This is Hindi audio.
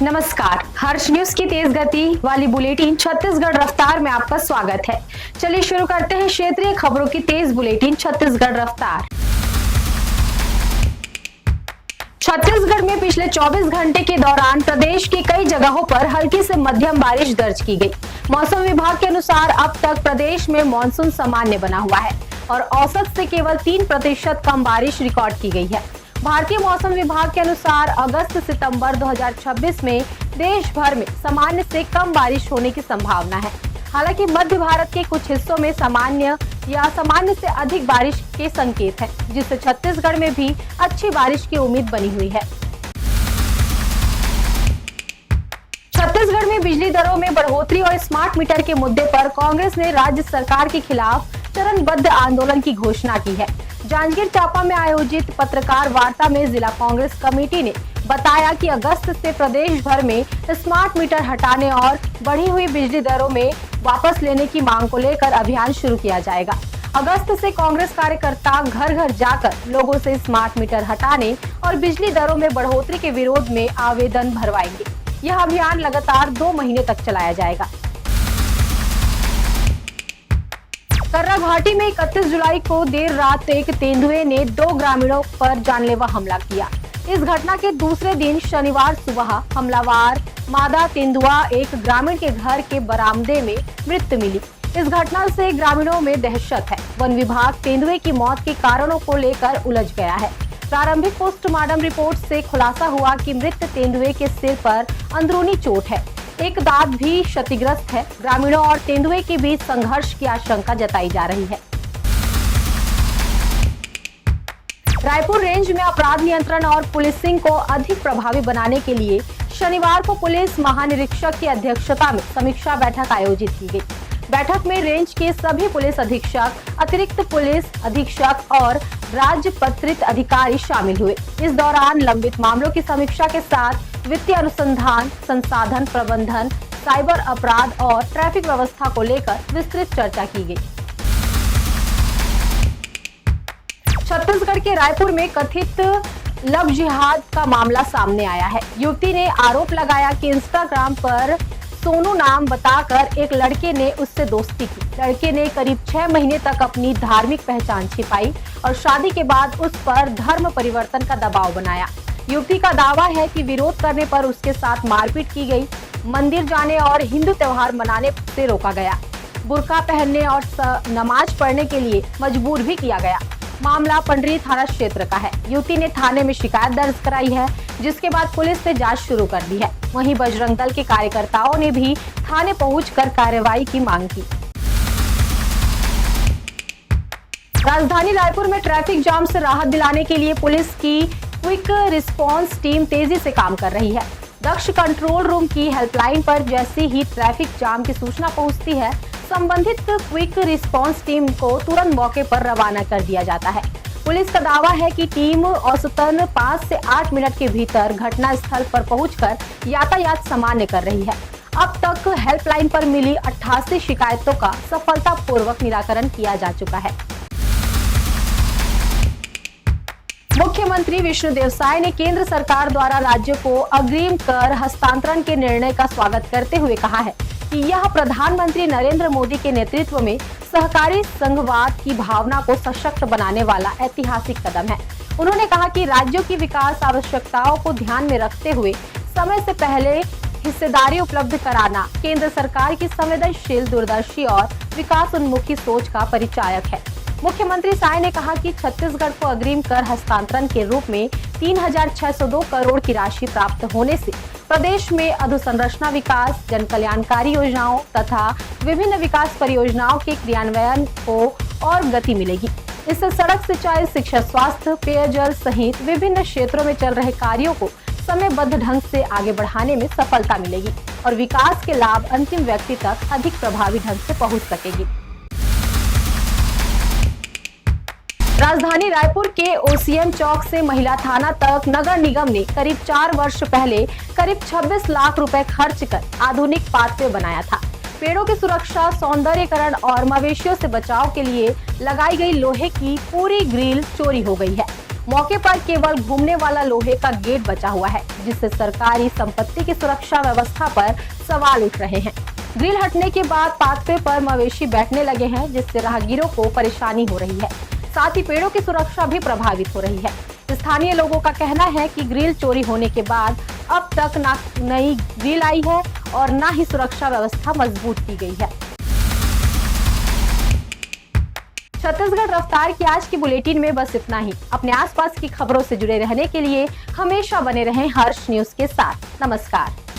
नमस्कार, हर्ष न्यूज की तेज गति वाली बुलेटिन छत्तीसगढ़ रफ्तार में आपका स्वागत है। चलिए शुरू करते हैं क्षेत्रीय खबरों की तेज बुलेटिन छत्तीसगढ़ रफ्तार। छत्तीसगढ़ में पिछले 24 घंटे के दौरान प्रदेश की कई जगहों पर हल्की से मध्यम बारिश दर्ज की गई। मौसम विभाग के अनुसार अब तक प्रदेश में मानसून सामान्य बना हुआ है और औसत से केवल 3% कम बारिश रिकॉर्ड की गई है। भारतीय मौसम विभाग के अनुसार अगस्त सितंबर 2026 में देश भर में सामान्य से कम बारिश होने की संभावना है। हालांकि मध्य भारत के कुछ हिस्सों में सामान्य या सामान्य से अधिक बारिश के संकेत हैं, जिससे छत्तीसगढ़ में भी अच्छी बारिश की उम्मीद बनी हुई है। छत्तीसगढ़ में बिजली दरों में बढ़ोतरी और स्मार्ट मीटर के मुद्दे पर कांग्रेस ने राज्य सरकार के खिलाफ चरणबद्ध आंदोलन की घोषणा की है। जांजगीर चांपा में आयोजित पत्रकार वार्ता में जिला कांग्रेस कमेटी ने बताया कि अगस्त से प्रदेश भर में स्मार्ट मीटर हटाने और बढ़ी हुई बिजली दरों में वापस लेने की मांग को लेकर अभियान शुरू किया जाएगा। अगस्त से कांग्रेस कार्यकर्ता घर घर जाकर लोगों से स्मार्ट मीटर हटाने और बिजली दरों में बढ़ोतरी के विरोध में आवेदन भरवाएंगे। यह अभियान लगातार 2 महीने तक चलाया जाएगा। कर्रा घाटी में 31 जुलाई को देर रात एक तेंदुए ने 2 ग्रामीणों पर जानलेवा हमला किया। इस घटना के दूसरे दिन शनिवार सुबह हमलावर मादा तेंदुआ एक ग्रामीण के घर के बरामदे में मृत मिली। इस घटना से ग्रामीणों में दहशत है। वन विभाग तेंदुए की मौत के कारणों को लेकर उलझ गया है। प्रारंभिक पोस्टमार्टम रिपोर्ट से खुलासा हुआ कि मृत तेंदुए के सिर पर अंदरूनी चोट है, एक दांत भी क्षतिग्रस्त है। ग्रामीणों और तेंदुए के बीच संघर्ष की आशंका जताई जा रही है। रायपुर रेंज में अपराध नियंत्रण और पुलिसिंग को अधिक प्रभावी बनाने के लिए शनिवार को पुलिस महानिरीक्षक की अध्यक्षता में समीक्षा बैठक आयोजित की गई। बैठक में रेंज के सभी पुलिस अधीक्षक, अतिरिक्त पुलिस अधीक्षक और राजपत्रित अधिकारी शामिल हुए। इस दौरान लंबित मामलों की समीक्षा के साथ वित्तीय अनुसंधान, संसाधन प्रबंधन, साइबर अपराध और ट्रैफिक व्यवस्था को लेकर विस्तृत चर्चा की गई। छत्तीसगढ़ के रायपुर में कथित लव जिहाद का मामला सामने आया है। युवती ने आरोप लगाया कि इंस्टाग्राम पर सोनू नाम बताकर एक लड़के ने उससे दोस्ती की। लड़के ने करीब 6 महीने तक अपनी धार्मिक पहचान छिपाई और शादी के बाद उस पर धर्म परिवर्तन का दबाव बनाया। युवती का दावा है कि विरोध करने पर उसके साथ मारपीट की गई, मंदिर जाने और हिंदू त्योहार मनाने से रोका गया, बुर्का पहनने और नमाज पढ़ने के लिए मजबूर भी किया गया। मामला पंडरी थाना क्षेत्र का है। युवती ने थाने में शिकायत दर्ज कराई है, जिसके बाद पुलिस ने जांच शुरू कर दी है। वहीं बजरंग दल के कार्यकर्ताओं ने भी थाने पहुंचकर कार्रवाई की मांग की। राजधानी रायपुर में ट्रैफिक जाम से राहत दिलाने के लिए पुलिस की क्विक रिस्पांस टीम तेजी से काम कर रही है। दक्ष कंट्रोल रूम की हेल्पलाइन पर जैसे ही ट्रैफिक जाम की सूचना पहुंचती है, संबंधित क्विक रिस्पांस टीम को तुरंत मौके पर रवाना कर दिया जाता है। पुलिस का दावा है कि टीम औसतन 5 से 8 मिनट के भीतर घटना स्थल पर पहुंचकर यातायात सामान्य कर रही है। अब तक हेल्पलाइन पर मिली 88 शिकायतों का सफलतापूर्वक निराकरण किया जा चुका है। मुख्यमंत्री विष्णुदेव साय ने केंद्र सरकार द्वारा राज्य को अग्रिम कर हस्तांतरण के निर्णय का स्वागत करते हुए कहा है कि यह प्रधानमंत्री नरेंद्र मोदी के नेतृत्व में सहकारी संघवाद की भावना को सशक्त बनाने वाला ऐतिहासिक कदम है। उन्होंने कहा कि राज्यों की विकास आवश्यकताओं को ध्यान में रखते हुए समय से पहले हिस्सेदारी उपलब्ध कराना केंद्र सरकार की संवेदनशील, दूरदर्शी और विकास उन्मुखी सोच का परिचायक है। मुख्यमंत्री साय ने कहा कि छत्तीसगढ़ को अग्रिम कर हस्तांतरण के रूप में 3602 करोड़ की राशि प्राप्त होने से प्रदेश में अधोसंरचना विकास, जन कल्याणकारी योजनाओं तथा विभिन्न विकास परियोजनाओं के क्रियान्वयन को और गति मिलेगी। इससे सड़क, सिंचाई, शिक्षा, स्वास्थ्य, पेयजल सहित विभिन्न क्षेत्रों में चल रहे कार्यों को समयबद्ध ढंग से आगे बढ़ाने में सफलता मिलेगी और विकास के लाभ अंतिम व्यक्ति तक अधिक प्रभावी ढंग से पहुंच सकेगी। राजधानी रायपुर के ओसीएम चौक से महिला थाना तक नगर निगम ने करीब 4 वर्ष पहले करीब 26 लाख रुपए खर्च कर आधुनिक पाथवे बनाया था। पेड़ों की सुरक्षा, सौंदर्यीकरण और मवेशियों से बचाव के लिए लगाई गई लोहे की पूरी ग्रिल चोरी हो गई है। मौके पर केवल घूमने वाला लोहे का गेट बचा हुआ है, जिससे सरकारी संपत्ति की सुरक्षा व्यवस्था पर सवाल उठ रहे हैं। ग्रिल हटने के बाद पाथवे पर मवेशी बैठने लगे हैं, जिससे राहगीरों को परेशानी हो रही है। साथ ही पेड़ों की सुरक्षा भी प्रभावित हो रही है। स्थानीय लोगों का कहना है कि ग्रिल चोरी होने के बाद अब तक ना नई ग्रिल आई है और ना ही सुरक्षा व्यवस्था मजबूत की गई है। छत्तीसगढ़ रफ्तार की आज की बुलेटिन में बस इतना ही। अपने आसपास की खबरों से जुड़े रहने के लिए हमेशा बने रहें हर्ष न्यूज के साथ। नमस्कार।